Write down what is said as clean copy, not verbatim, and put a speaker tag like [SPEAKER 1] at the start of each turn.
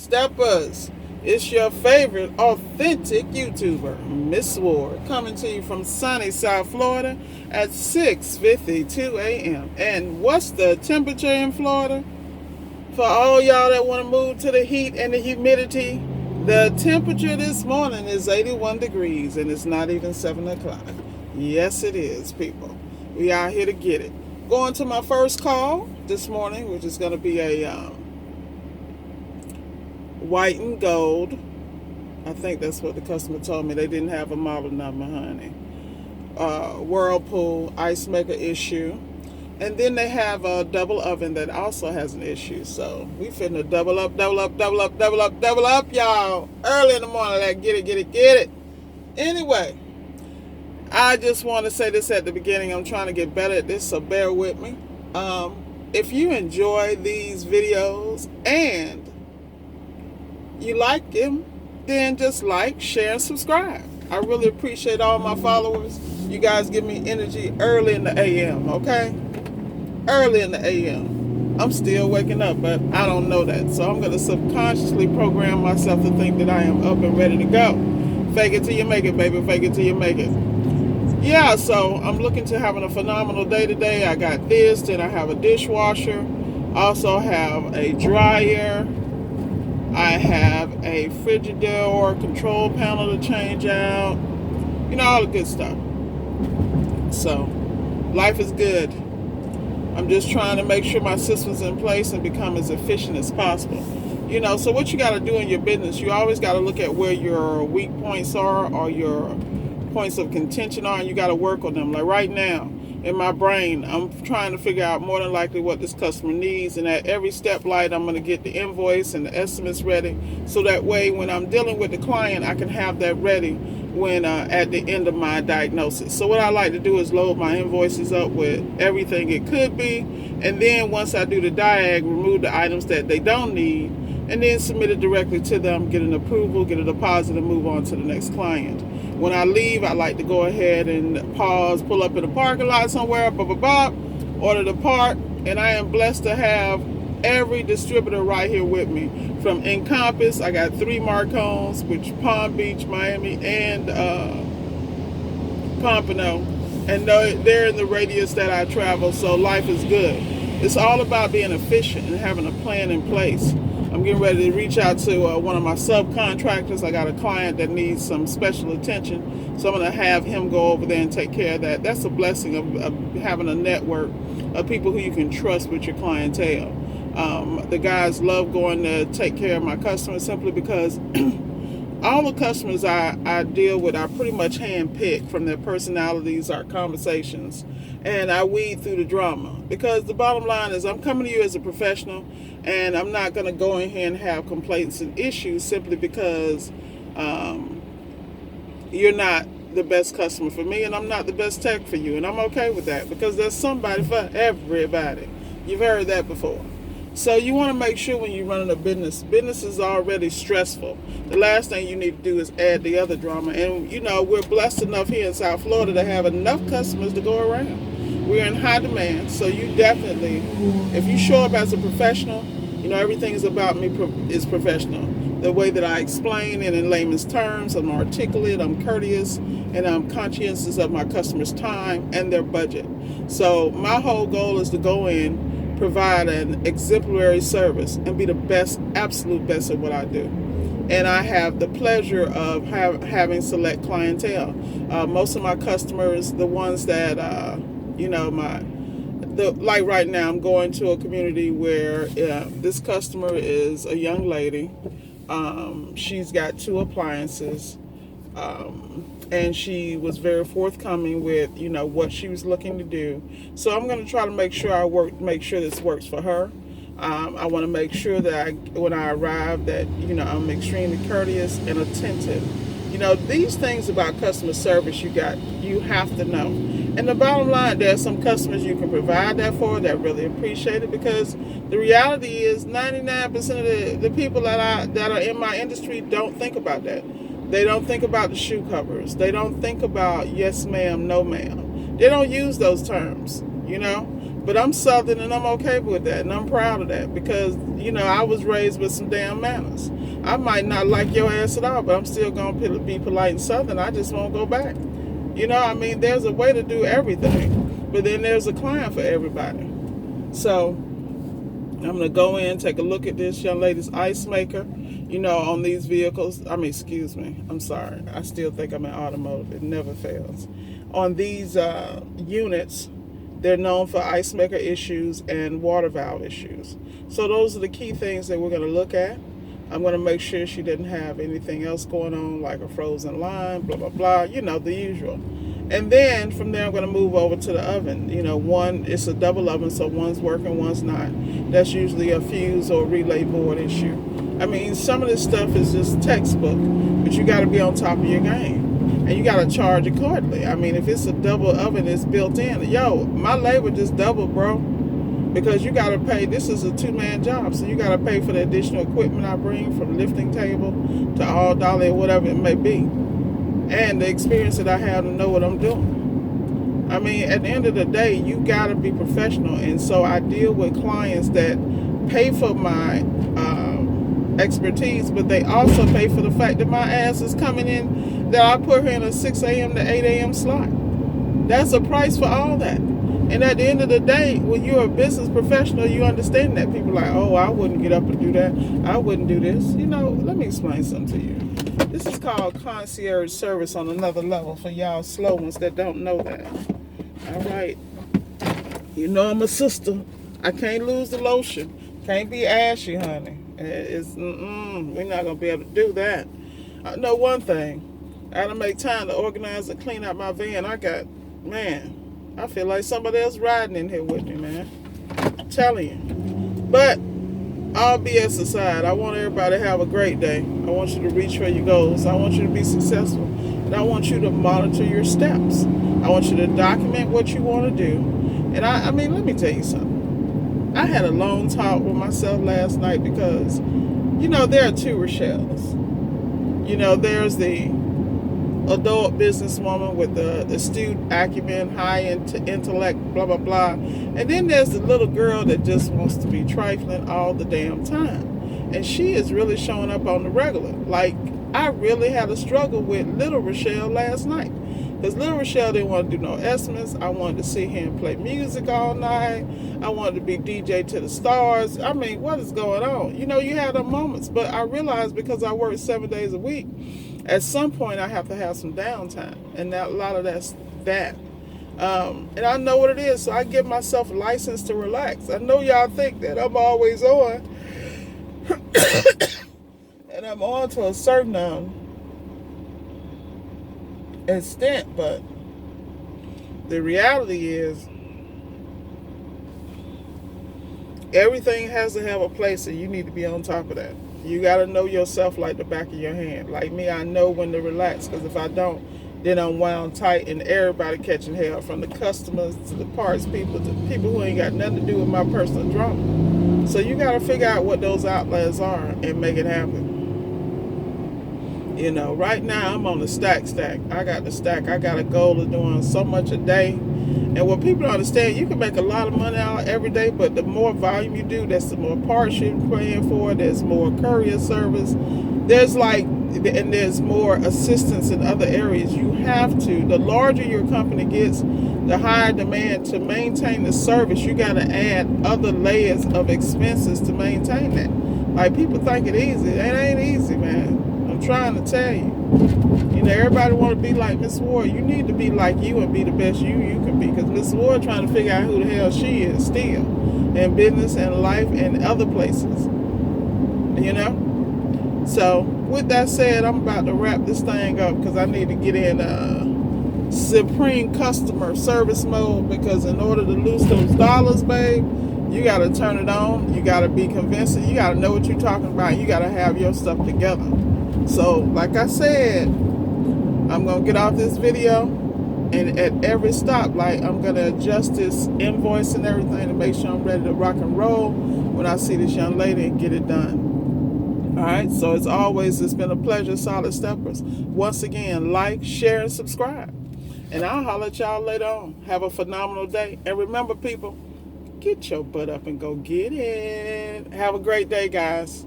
[SPEAKER 1] Steppers. It's your favorite authentic YouTuber, Miss Ward, coming to you from sunny South Florida at 6:52 a.m. And what's the temperature in Florida? For all y'all that want to move to the heat and the humidity, the temperature this morning is 81 degrees and it's not even 7 o'clock. Yes, it is, people. We out here to get it. Going to my first call this morning, which is going to be a white and gold. I think that's what the customer told me. They didn't have a model number, honey. Whirlpool ice maker issue. And then they have a double oven that also has an issue. So we finna double up, y'all. Early in the morning, like, get it. Anyway, I just want to say this at the beginning. I'm trying to get better at this, so bear with me. If you enjoy these videos and you like them, then just like, share, and subscribe. I really appreciate all my followers. You guys give me energy early in the AM, okay? Early in the AM. I'm still waking up, but I don't know that. So I'm going to subconsciously program myself to think that I am up and ready to go. Fake it till you make it, baby. Fake it till you make it. Yeah, so I'm looking to having a phenomenal day today. I got this, then I have a dishwasher. Also have a dryer. I have a Frigidaire control panel to change out. You know, all the good stuff. So, life is good. I'm just trying to make sure my system's in place and become as efficient as possible. You know, so what you got to do in your business, you always got to look at where your weak points are or your points of contention are, and you got to work on them. Like right now, in my brain, I'm trying to figure out more than likely what this customer needs, and at every step light, I'm going to get the invoice and the estimates ready, so that way when I'm dealing with the client, I can have that ready when at the end of my diagnosis. So what I like to do is load my invoices up with everything it could be, and then once I do the diag, remove the items that they don't need, and then submit it directly to them, get an approval, get a deposit, and move on to the next client. When I leave, I like to go ahead and pause, pull up in a parking lot somewhere, order the part, and I am blessed to have every distributor right here with me. From Encompass, I got 3 Marcones, which Palm Beach, Miami, and Pompano, and they're in the radius that I travel, so life is good. It's all about being efficient and having a plan in place. I'm getting ready to reach out to one of my subcontractors. I got a client that needs some special attention, so I'm going to have him go over there and take care of that. That's a blessing of having a network of people who you can trust with your clientele. The guys love going to take care of my customers simply because all the customers I deal with, I pretty much handpick from their personalities, our conversations, and I weed through the drama. Because the bottom line is I'm coming to you as a professional, and I'm not going to go in here and have complaints and issues simply because you're not the best customer for me, and I'm not the best tech for you, and I'm okay with that because there's somebody for everybody. You've heard that before. So you want to make sure when you're running a business is already stressful. The last thing you need to do is add the other drama. And, you know, we're blessed enough here in South Florida to have enough customers to go around. We're in high demand. So you definitely, if you show up as a professional, you know, everything is about me is professional. The way that I explain it in layman's terms, I'm articulate, I'm courteous, and I'm conscientious of my customers' time and their budget. So my whole goal is to go in, provide an exemplary service, and be the best, absolute best at what I do. And I have the pleasure of having select clientele. Most of my customers, the ones that, like right now, I'm going to a community where this customer is a young lady. She's got 2 appliances. And she was very forthcoming with, you know, what she was looking to do. So I'm going to try to make sure make sure this works for her. I want to make sure that when I arrive that, you know, I'm extremely courteous and attentive. You know, these things about customer service you have to know. And the bottom line, there are some customers you can provide that for that really appreciate it, because the reality is 99% of the people that are in my industry don't think about that. They don't think about the shoe covers. They don't think about yes ma'am, no ma'am. They don't use those terms, you know. But I'm Southern and I'm okay with that, and I'm proud of that because, I was raised with some damn manners. I might not like your ass at all, but I'm still going to be polite and Southern. I just won't go back. There's a way to do everything, but then there's a client for everybody. So I'm going to go in, take a look at this young lady's ice maker, on these vehicles. Excuse me. I'm sorry. I still think I'm in automotive. It never fails. On these units, they're known for ice maker issues and water valve issues. So those are the key things that we're going to look at. I'm going to make sure she didn't have anything else going on, like a frozen line, blah, blah, blah, the usual. And then from there, I'm going to move over to the oven. It's a double oven, so one's working, one's not. That's usually a fuse or relay board issue. Some of this stuff is just textbook, but you got to be on top of your game. And you got to charge accordingly. If it's a double oven, it's built in. My labor just doubled, bro. Because you got to pay. This is a two-man job, so you got to pay for the additional equipment I bring, from lifting table to all dolly or whatever it may be. And the experience that I have to know what I'm doing. At the end of the day, you got to be professional. And so I deal with clients that pay for my expertise, but they also pay for the fact that my ass is coming in, that I put her in a 6 a.m. to 8 a.m. slot. That's a price for all that. And at the end of the day, when you're a business professional, you understand that. People are like, oh, I wouldn't get up and do that. I wouldn't do this. Let me explain something to you. This is called concierge service on another level for y'all slow ones that don't know that. All right. I'm a sister. I can't lose the lotion. Can't be ashy, honey. We're not going to be able to do that. I know one thing. I got to make time to organize and clean out my van. I feel like somebody else riding in here with me, man. I'm telling you. But all BS aside, I want everybody to have a great day. I want you to reach for your goals. I want you to be successful. And I want you to monitor your steps. I want you to document what you want to do. And let me tell you something. I had a long talk with myself last night because, there are two Rochelles. There's the adult businesswoman with the astute acumen, high intellect, blah, blah, blah. And then there's the little girl that just wants to be trifling all the damn time. And she is really showing up on the regular. Like, I really had a struggle with little Rochelle last night. Because little Rochelle didn't want to do no estimates. I wanted to sit here and play music all night. I wanted to be DJ to the stars. What is going on? You have them moments. But I realized because I work 7 days a week, at some point I have to have some downtime. And a lot of that's that. And I know what it is. So I give myself a license to relax. I know y'all think that I'm always on. And I'm on to a certain extent, but the reality is everything has to have a place, and you need to be on top of that. You got to know yourself like the back of your hand. Like me, I know when to relax, because if I don't, then I'm wound tight and everybody catching hell, from the customers to the parts people to people who ain't got nothing to do with my personal drama. So you got to figure out what those outlets are and make it happen. Right now I'm on the stack. I got the stack. I got a goal of doing so much a day. And what people don't understand, you can make a lot of money out every day, but the more volume you do, that's the more parts you're paying for. There's more courier service. There's more assistance in other areas. You have to. The larger your company gets, the higher demand to maintain the service. You got to add other layers of expenses to maintain that. Like, people think it's easy. It ain't easy, man. I'm trying to tell you. Everybody want to be like Miss Ward. You need to be like you and be the best you can be. Because Miss Ward trying to figure out who the hell she is still. In business and life and other places. So, with that said, I'm about to wrap this thing up because I need to get in supreme customer service mode. Because in order to lose those dollars, babe, you got to turn it on. You got to be convincing. You got to know what you're talking about. You got to have your stuff together. So, like I said, I'm going to get off this video, and at every stoplight, I'm going to adjust this invoice and everything to make sure I'm ready to rock and roll when I see this young lady and get it done. All right, so as always, it's been a pleasure, Solid Steppers. Once again, like, share, and subscribe. And I'll holler at y'all later on. Have a phenomenal day. And remember, people, Get your butt up and go get it. Have a great day, guys.